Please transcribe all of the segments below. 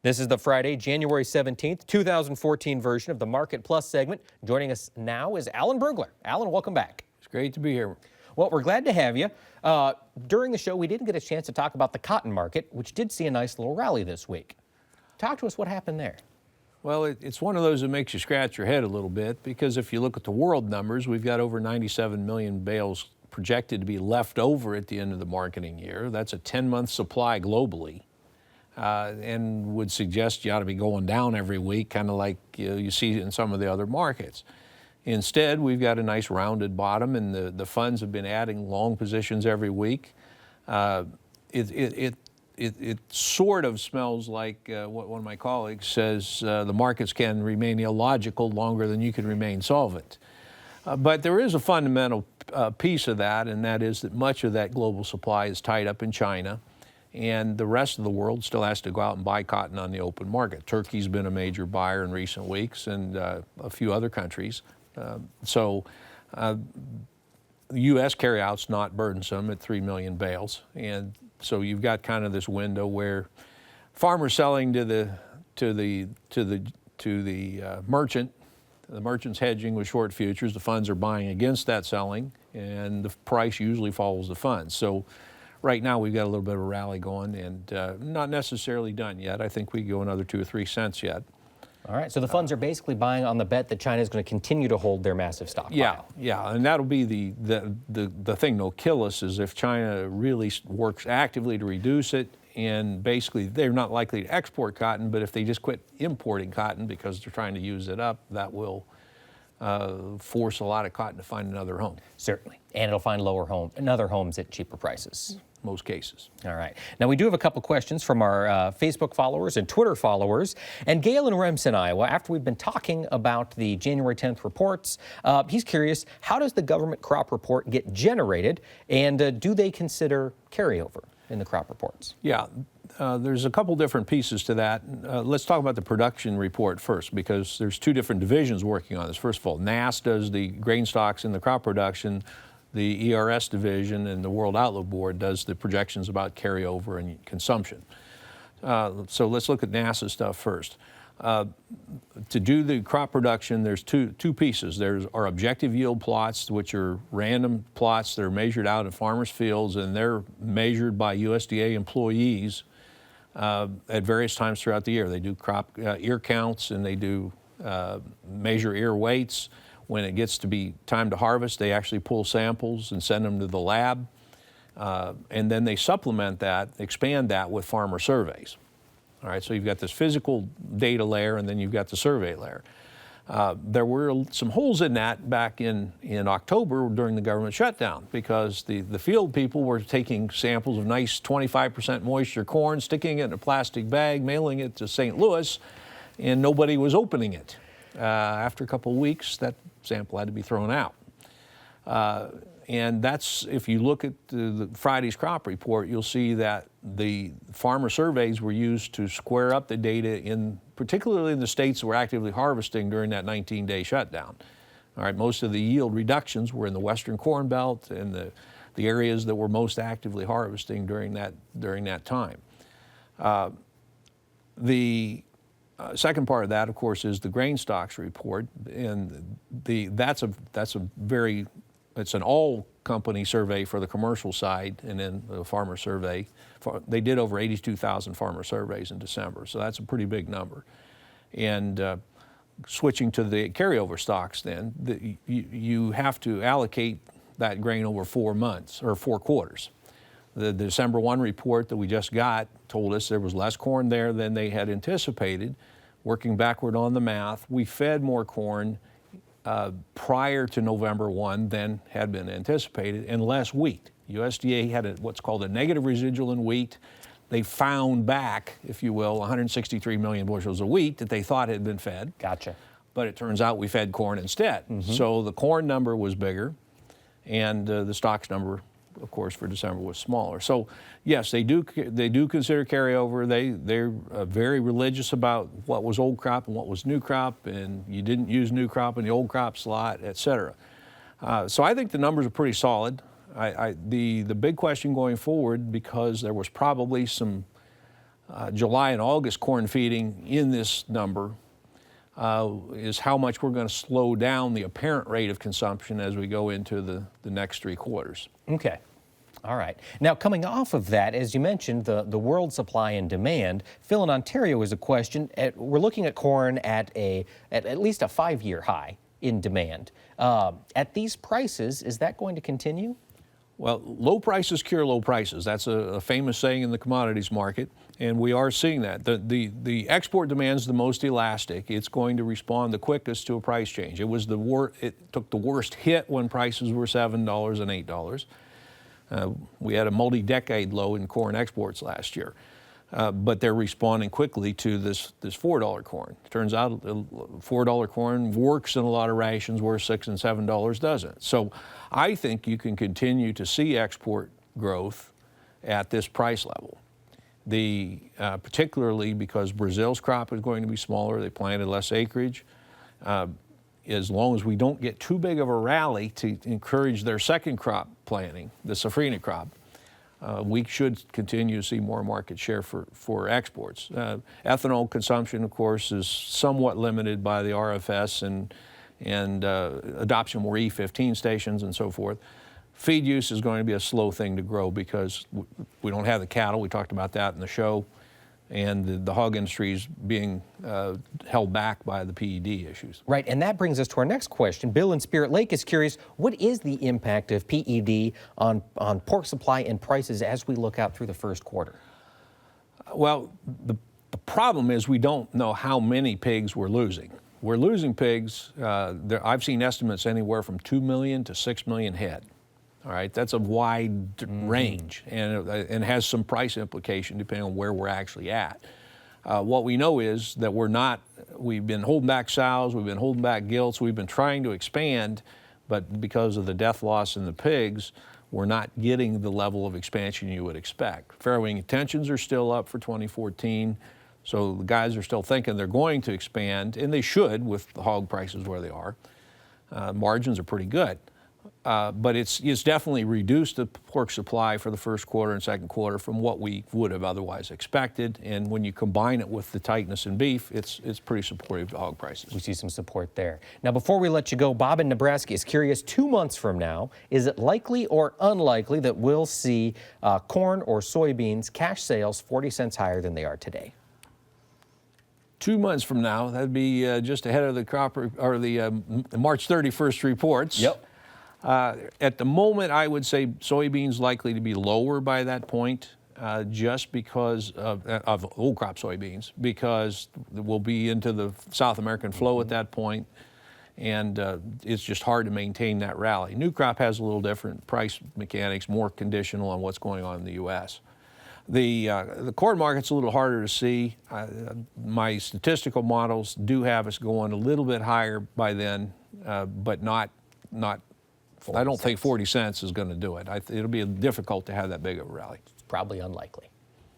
This is the Friday, January 17th, 2014 version of the Market Plus segment. Joining us now is Alan Brugler. Alan, welcome back. It's great to be here. Well, we're glad to have you. During the show, we didn't get a chance to talk about the cotton market, which did see a nice little rally this week. Talk to us what happened there. Well, it's one of those that makes you scratch your head a little bit, because if you look at the world numbers, we've got over 97 million bales projected to be left over at the end of the marketing year. That's a 10-month supply globally, and would suggest you ought to be going down every week, kind of like you see in some of the other markets. Instead, we've got a nice rounded bottom, and the funds have been adding long positions every week. It sort of smells like what one of my colleagues says, the markets can remain illogical longer than you can remain solvent. But there is a fundamental piece of that, and that is that much of that global supply is tied up in China, and the rest of the world still has to go out and buy cotton on the open market. Turkey's been a major buyer in recent weeks, and a few other countries. The U.S. carryout's not burdensome at 3 million bales, and so you've got kind of this window where farmers selling to the merchant. The merchant's hedging with short futures. The funds are buying against that selling, and the price usually follows the funds. So right now we've got a little bit of a rally going, and not necessarily done yet. I think we go another 2 or 3 cents yet. All right, so the funds are basically buying on the bet that China is going to continue to hold their massive stockpile. Yeah, and that'll be the thing that'll kill us, is if China really works actively to reduce it, and basically they're not likely to export cotton, but if they just quit importing cotton because they're trying to use it up, that will force a lot of cotton to find another home. Certainly, and it'll find other homes at cheaper prices. Most cases. All right. Now, we do have a couple questions from our Facebook followers and Twitter followers. And Galen Rems and I, well, after we've been talking about the January 10th reports, he's curious, how does the government crop report get generated, and do they consider carryover in the crop reports? Yeah, there's a couple different pieces to that. Let's talk about the production report first, because there's 2 different divisions working on this. First of all, NASS does the grain stocks and the crop production. The ERS division and the World Outlook Board does the projections about carryover and consumption. So let's look at NASA's stuff first. To do the crop production, there's two pieces. There's our objective yield plots, which are random plots that are measured out in farmers' fields, and they're measured by USDA employees at various times throughout the year. They do crop ear counts, and they do measure ear weights. When it gets to be time to harvest, they actually pull samples and send them to the lab. And then they supplement that, expand that with farmer surveys. All right, so you've got this physical data layer, and then you've got the survey layer. There were some holes in that back in October during the government shutdown, because the field people were taking samples of nice 25% moisture corn, sticking it in a plastic bag, mailing it to St. Louis, and nobody was opening it. After a couple of weeks, that sample had to be thrown out. And that's, if you look at the Friday's crop report, you'll see that the farmer surveys were used to square up the data particularly in the states that were actively harvesting during that 19-day shutdown. All right, most of the yield reductions were in the Western Corn Belt and the areas that were most actively harvesting during that time. The second part of that, of course, is the grain stocks report, and it's an all-company survey for the commercial side, and then the farmer survey. They did over 82,000 farmer surveys in December, so that's a pretty big number. And switching to the carryover stocks, then you have to allocate that grain over 4 months or 4 quarters. The December 1 report that we just got told us there was less corn there than they had anticipated. Working backward on the math, we fed more corn prior to November 1 than had been anticipated, and less wheat. USDA had what's called a negative residual in wheat. They found back, if you will, 163 million bushels of wheat that they thought had been fed. Gotcha. But it turns out we fed corn instead. Mm-hmm. So the corn number was bigger, and the stocks number, of course, for December was smaller. So yes, they do consider carryover. They're very religious about what was old crop and what was new crop, and you didn't use new crop in the old crop slot, et cetera. So I think the numbers are pretty solid. The big question going forward, because there was probably some July and August corn feeding in this number is how much we're going to slow down the apparent rate of consumption as we go into the next 3 quarters. Okay. All right. Now, coming off of that, as you mentioned, the world supply and demand, Phil, in Ontario is a question. We're looking at corn at least a 5-year high in demand. At these prices, is that going to continue? Well, low prices cure low prices. That's a famous saying in the commodities market, and we are seeing that. The export demand is the most elastic. It's going to respond the quickest to a price change. It took the worst hit when prices were $7 and $8. We had a multi-decade low in corn exports last year, but they're responding quickly to this $4 corn. It turns out $4 corn works in a lot of rations where $6 and $7 doesn't. So I think you can continue to see export growth at this price level. Particularly because Brazil's crop is going to be smaller, they planted less acreage. As long as we don't get too big of a rally to encourage their second crop planting, the safrinha crop, we should continue to see more market share for exports. Ethanol consumption, of course, is somewhat limited by the RFS and adoption of more E15 stations and so forth. Feed use is going to be a slow thing to grow because we don't have the cattle. We talked about that in the show. And the hog industry is being held back by the PED issues. Right, and that brings us to our next question. Bill in Spirit Lake is curious, what is the impact of PED on pork supply and prices as we look out through the first quarter? Well, the problem is we don't know how many pigs we're losing. We're losing pigs. I've seen estimates anywhere from 2 million to 6 million head. All right, that's a wide range, and it has some price implication depending on where we're actually at. What we know is that we've been holding back sows, we've been holding back gilts, we've been trying to expand, but because of the death loss in the pigs, we're not getting the level of expansion you would expect. Farrowing intentions are still up for 2014, so the guys are still thinking they're going to expand, and they should with the hog prices where they are. Margins are pretty good. But it's definitely reduced the pork supply for the first quarter and second quarter from what we would have otherwise expected. And when you combine it with the tightness in beef, it's pretty supportive to hog prices. We see some support there. Now, before we let you go, Bob in Nebraska is curious, 2 months from now, is it likely or unlikely that we'll see corn or soybeans cash sales 40 cents higher than they are today? 2 months from now, that'd be just ahead of the March 31st reports. Yep. At the moment, I would say soybeans likely to be lower by that point, just because of old crop soybeans, because we'll be into the South American flow at that point, and it's just hard to maintain that rally. New crop has a little different price mechanics, more conditional on what's going on in the U.S. The corn market's a little harder to see. My statistical models do have us going a little bit higher by then, but not. I don't think 40 cents is going to do it. It'll be difficult to have that big of a rally. It's probably unlikely.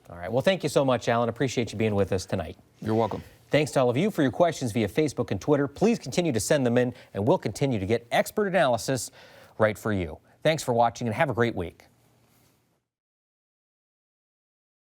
All right. Well, thank you so much, Alan. Appreciate you being with us tonight. You're welcome. Thanks to all of you for your questions via Facebook and Twitter. Please continue to send them in, and we'll continue to get expert analysis right for you. Thanks for watching, and have a great week.